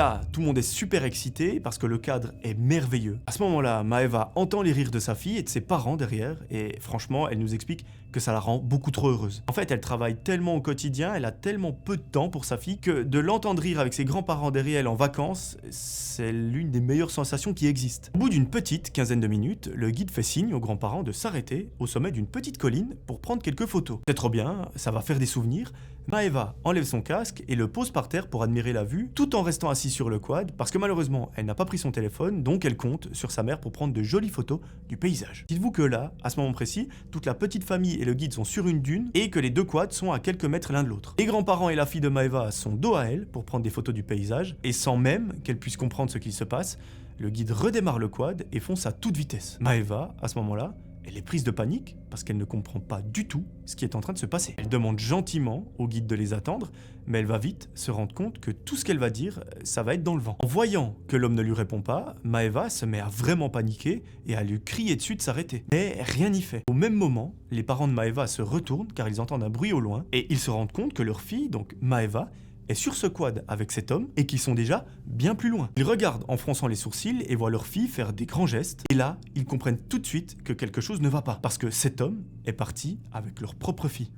Là, tout le monde est super excité parce que le cadre est merveilleux. À ce moment-là, Maeva entend les rires de sa fille et de ses parents derrière, et franchement, elle nous explique que ça la rend beaucoup trop heureuse. En fait, elle travaille tellement au quotidien, elle a tellement peu de temps pour sa fille que de l'entendre rire avec ses grands-parents derrière elle en vacances, c'est l'une des meilleures sensations qui existent. Au bout d'une petite quinzaine de minutes, le guide fait signe aux grands-parents de s'arrêter au sommet d'une petite colline pour prendre quelques photos. C'est trop bien, ça va faire des souvenirs. Maeva enlève son casque et le pose par terre pour admirer la vue, tout en restant assise sur le quad, parce que malheureusement, elle n'a pas pris son téléphone, donc elle compte sur sa mère pour prendre de jolies photos du paysage. Dites-vous que là, à ce moment précis, toute la petite famille et le guide sont sur une dune et que les deux quads sont à quelques mètres l'un de l'autre. Les grands-parents et la fille de Maeva sont dos à elle pour prendre des photos du paysage, et sans même qu'elle puisse comprendre ce qu'il se passe, le guide redémarre le quad et fonce à toute vitesse. Maeva, à ce moment-là, elle est prise de panique parce qu'elle ne comprend pas du tout ce qui est en train de se passer. Elle demande gentiment au guide de les attendre, mais elle va vite se rendre compte que tout ce qu'elle va dire, ça va être dans le vent. En voyant que l'homme ne lui répond pas, Maeva se met à vraiment paniquer et à lui crier dessus de s'arrêter. Mais rien n'y fait. Au même moment, les parents de Maeva se retournent car ils entendent un bruit au loin et ils se rendent compte que leur fille, donc Maeva, est sur ce quad avec cet homme et qu'ils sont déjà bien plus loin. Ils regardent en fronçant les sourcils et voient leur fille faire des grands gestes. Et là, ils comprennent tout de suite que quelque chose ne va pas. Parce que cet homme est parti avec leur propre fille.